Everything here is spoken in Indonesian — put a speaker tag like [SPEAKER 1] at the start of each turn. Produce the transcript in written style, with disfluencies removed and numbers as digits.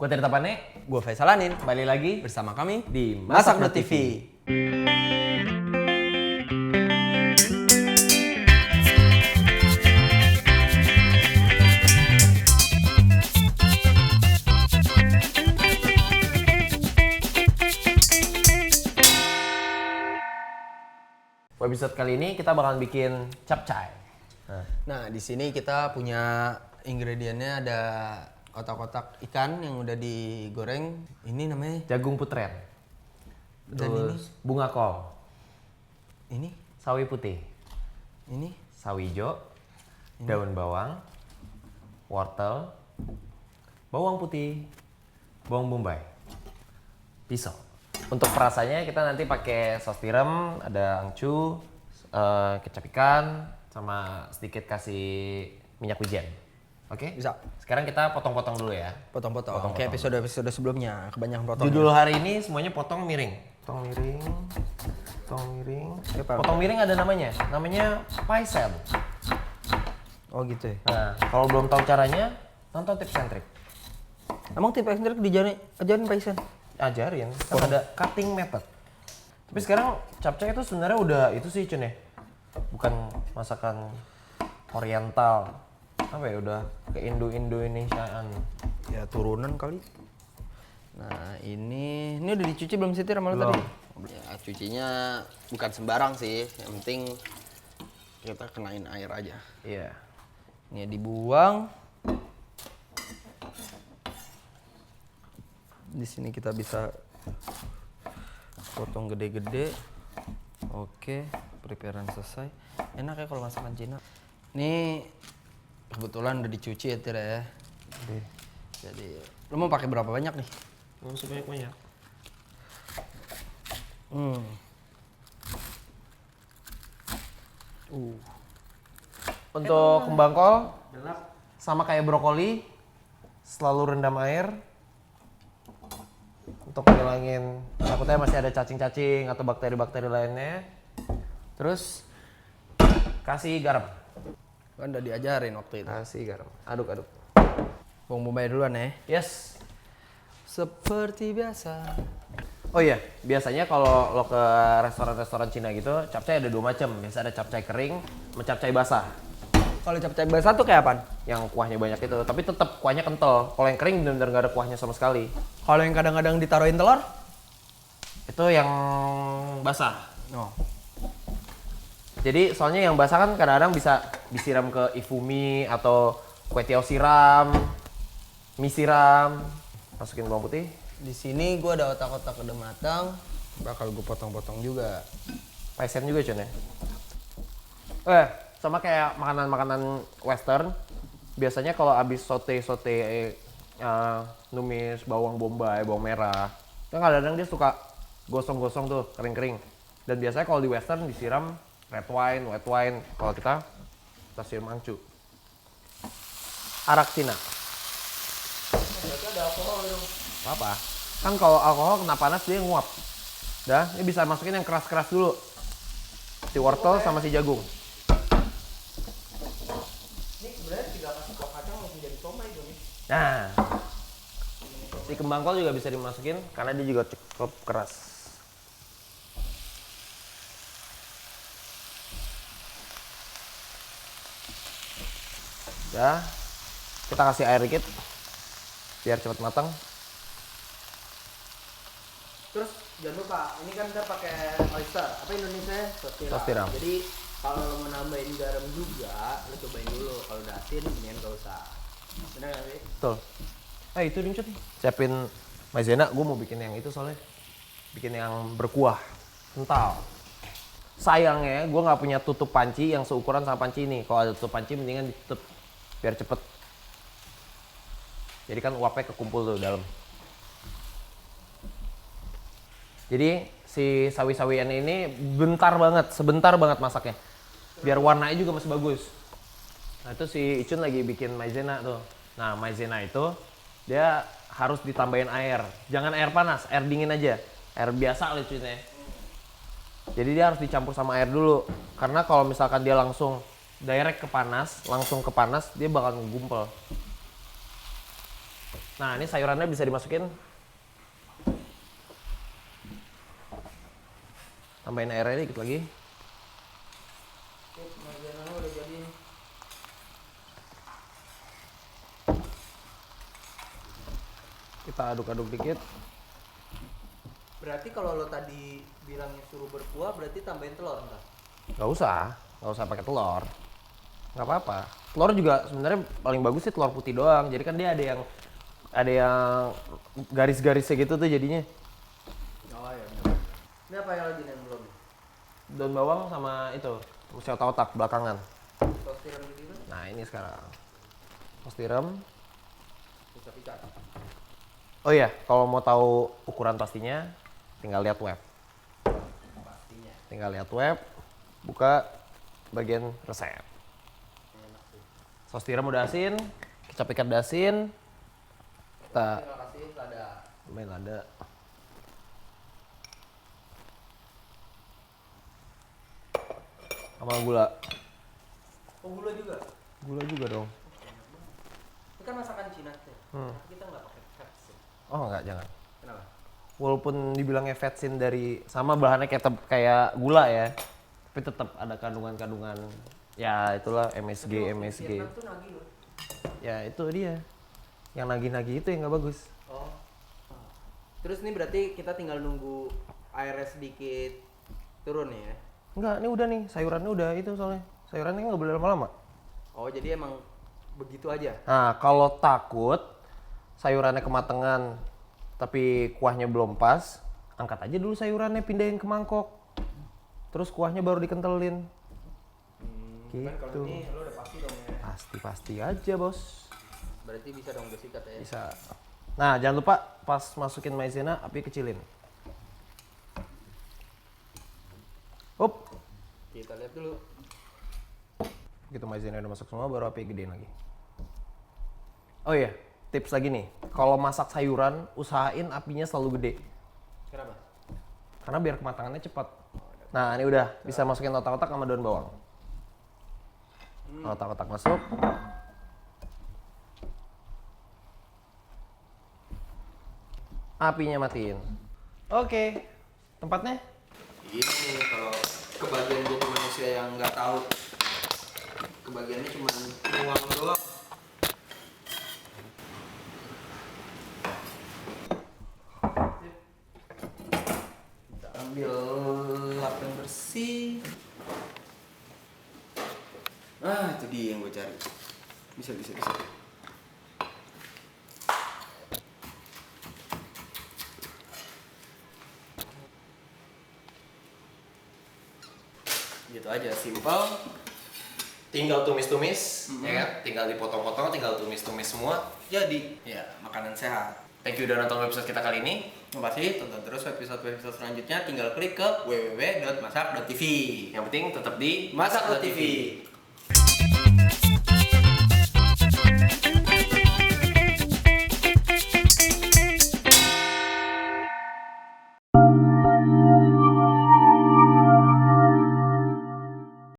[SPEAKER 1] Gue Tirta Pane,
[SPEAKER 2] Gue Faisalanin,
[SPEAKER 1] kembali lagi
[SPEAKER 2] bersama kami
[SPEAKER 1] di
[SPEAKER 2] Masak TV.
[SPEAKER 1] Episode kali ini kita bakalan bikin capcay.
[SPEAKER 2] Nah, di sini kita punya ingredientnya ada kotak-kotak ikan yang udah digoreng. Ini namanya
[SPEAKER 1] Jagung putren,
[SPEAKER 2] dan
[SPEAKER 1] terus bunga kol,
[SPEAKER 2] ini
[SPEAKER 1] sawi putih,
[SPEAKER 2] ini
[SPEAKER 1] sawi hijau, daun bawang, wortel, bawang putih, bawang bombay, pisau. Untuk perasanya kita nanti pakai saus tiram, ada angcu, kecap ikan, sama sedikit kasih minyak wijen. Oke?
[SPEAKER 2] Bisa.
[SPEAKER 1] Sekarang kita potong-potong dulu ya.
[SPEAKER 2] potong-potong. Kayak episode sebelumnya kebanyakan potong.
[SPEAKER 1] Judul hari ini semuanya potong miring. Potong miring. Potong miring. Potong miring ada namanya. Namanya paisen.
[SPEAKER 2] Oh gitu ya.
[SPEAKER 1] Nah, kalau belum tahu caranya, nonton tips and trick.
[SPEAKER 2] Emang tipe sendiri ajarin Paisan?
[SPEAKER 1] Ajarin, kan ada cutting method. Tapi sekarang capcay itu sebenarnya udah itu sih Cun ya. Bukan masakan oriental. Apa ya, udah ke Indo-Indonesiaan.
[SPEAKER 2] Ya turunan kali. Nah ini udah dicuci belum sih sama lu
[SPEAKER 1] Belum.
[SPEAKER 2] tadi? Ya cucinya bukan sembarang sih, yang penting kita kenain air aja.
[SPEAKER 1] Iya.
[SPEAKER 2] Ini dibuang. Di sini kita bisa potong gede-gede. Oke, preparean selesai. Enak ya kalau masakan Cina. Ini kebetulan udah dicuci ya Tira ya. Jadi, lu mau pakai berapa banyak nih?
[SPEAKER 1] Belum sebanyak-banyak. Untuk kembang kol, sama kayak brokoli, selalu rendam air. Untuk ngilangin takutnya masih ada cacing-cacing atau bakteri-bakteri lainnya. Terus kasih garam.
[SPEAKER 2] Kan udah diajarin waktu itu.
[SPEAKER 1] Kasih garam. Aduk-aduk.
[SPEAKER 2] Bawang bombay duluan ya.
[SPEAKER 1] Yes.
[SPEAKER 2] Seperti biasa.
[SPEAKER 1] Oh iya, biasanya kalau lo ke restoran-restoran Cina gitu, capcay ada dua macam. Biasa ada capcay kering, sama capcay basah.
[SPEAKER 2] Kalau capcay basah tuh kayak apaan?
[SPEAKER 1] Yang kuahnya banyak itu, tapi tetap kuahnya kental. Kalau yang kering benar-benar nggak ada kuahnya sama sekali.
[SPEAKER 2] Kalau yang kadang-kadang ditaruhin telur?
[SPEAKER 1] Itu yang basah.
[SPEAKER 2] Oh.
[SPEAKER 1] Jadi soalnya yang basah kan kadang-kadang bisa disiram ke ifumi atau kue tiaw siram, mie siram. Masukin bawang putih.
[SPEAKER 2] Di sini gua ada otak-otak udah matang, bakal gue potong-potong juga.
[SPEAKER 1] Paisen juga Cun ya. Sama kayak makanan-makanan western. Biasanya kalau abis sote-sote numis bawang bombay, bawang merah, kan kadang-kadang dia suka gosong-gosong tuh, kering-kering. Dan biasanya kalau di western disiram red wine, white wine. Kalau kita siram angcu. Arak Cina.
[SPEAKER 2] Berarti ada alkohol dong.
[SPEAKER 1] Apa? Kan kalau alkohol kena panas dia nguap. Dah, ini bisa masukin yang keras-keras dulu. Si wortel sama si jagung.
[SPEAKER 2] Ini sebenarnya tinggal kasih kuah kacang langsung jadi somai dong nih.
[SPEAKER 1] Nah, si kembang kol juga bisa dimasukin karena dia juga cukup keras. Ya, kita kasih air dikit biar cepat matang.
[SPEAKER 2] Terus jangan lupa, ini kan kita pakai oyster. Apa Indonesia? Saus
[SPEAKER 1] Saus tiram.
[SPEAKER 2] Jadi kalau lo mau nambahin garam juga, lo cobain dulu. Kalau udah asin, mendingan gak usah. Bener gak sih?
[SPEAKER 1] Betul. Itu Dincut nih. Siapin maizena, gue mau bikin yang itu soalnya. Bikin yang berkuah, kental. Sayangnya gue nggak punya tutup panci yang seukuran sama panci ini. Kalau ada tutup panci mendingan ditutup biar cepet. Jadi kan uapnya kekumpul tuh dalam. Jadi si sawi-sawian ini sebentar banget masaknya. Biar warnanya juga masih bagus. Nah itu si Icun lagi bikin maizena tuh. Nah maizena itu dia harus ditambahin air. Jangan air panas, air dingin aja. Air biasa lah Icun ya. Jadi dia harus dicampur sama air dulu. Karena kalau misalkan dia langsung langsung ke panas, dia bakal ngumpul. Nah, ini sayurannya bisa dimasukin. Tambahin airnya dikit lagi.
[SPEAKER 2] Maizena udah jadi.
[SPEAKER 1] Kita aduk-aduk dikit.
[SPEAKER 2] Berarti kalau lo tadi bilangnya suruh berkuah, berarti tambahin telur ntar?
[SPEAKER 1] Nggak usah pakai telur. Nggak apa-apa. Telur juga sebenarnya paling bagus sih telur putih doang. Jadi kan dia ada yang garis-garisnya gitu tuh jadinya.
[SPEAKER 2] Oh iya bener. Ini apa yang lagi nih yang belum?
[SPEAKER 1] Daun bawang sama itu, mesti otak-otak belakangan.
[SPEAKER 2] Saus tiram gitu kan?
[SPEAKER 1] Nah, ini sekarang. Saus tiram.
[SPEAKER 2] Bisa picat.
[SPEAKER 1] Oh iya, kalau mau tahu ukuran pastinya, tinggal lihat web.
[SPEAKER 2] Pastinya.
[SPEAKER 1] Tinggal lihat web, buka bagian resep.
[SPEAKER 2] Enak sih.
[SPEAKER 1] Saus tiram udah asin, kecap ikan udah asin. Kita
[SPEAKER 2] Tinggal kasih lada.
[SPEAKER 1] main lada. Sama gula.
[SPEAKER 2] Oh gula juga?
[SPEAKER 1] Gula juga dong.
[SPEAKER 2] Ini kan masakan Cina tuh. Kita nggak pakai fats ya.
[SPEAKER 1] Oh enggak, jangan.
[SPEAKER 2] Kenapa?
[SPEAKER 1] Walaupun dibilangnya fatsin dari sama bahannya kayak gula ya, tapi tetap ada kandungan-kandungan ya itulah MSG.
[SPEAKER 2] Vietnam tuh nagih loh.
[SPEAKER 1] Ya itu dia. Yang nagih-nagih itu yang nggak bagus.
[SPEAKER 2] Oh. Terus ini berarti kita tinggal nunggu airnya sedikit turun ya?
[SPEAKER 1] Enggak, ini udah nih, sayurannya udah itu soalnya. Sayurannya nggak boleh lama-lama.
[SPEAKER 2] Oh jadi emang begitu aja?
[SPEAKER 1] Nah, kalau takut sayurannya kematangan tapi kuahnya belum pas, angkat aja dulu sayurannya, pindahin ke mangkok. Terus kuahnya baru dikentelin. Gitu.
[SPEAKER 2] Kan kalau ini lo udah pasti dong ya?
[SPEAKER 1] Pasti aja, Bos.
[SPEAKER 2] Berarti bisa dong bersikat ya?
[SPEAKER 1] Bisa. Nah, jangan lupa pas masukin maizena api kecilin. Up.
[SPEAKER 2] Kita lihat dulu.
[SPEAKER 1] Begitu maizena udah masuk semua baru api gedein lagi. Oh iya, tips lagi nih. Kalau masak sayuran, usahain apinya selalu gede.
[SPEAKER 2] Kenapa?
[SPEAKER 1] Karena biar kematangannya cepat. Nah, ini udah bisa masukin otak-otak sama daun bawang. Otak-otak masuk. Apinya matiin. Oke. Tempatnya?
[SPEAKER 2] Ini kalau kebagian jadi manusia yang nggak tahu, kebagiannya cuma uang doang. Kita ambil lap yang bersih. Ah, itu dia yang gue cari. Bisa. Gitu aja, simple.
[SPEAKER 1] Tinggal tumis-tumis, ya kan? Tinggal dipotong-potong, tinggal tumis-tumis semua.
[SPEAKER 2] Jadi, ya makanan sehat.
[SPEAKER 1] Thank you udah nonton episode kita kali ini.
[SPEAKER 2] Makasih, tonton terus episode-episode selanjutnya. Tinggal klik ke www.masak.tv.
[SPEAKER 1] Yang penting tetap di
[SPEAKER 2] Masak.tv.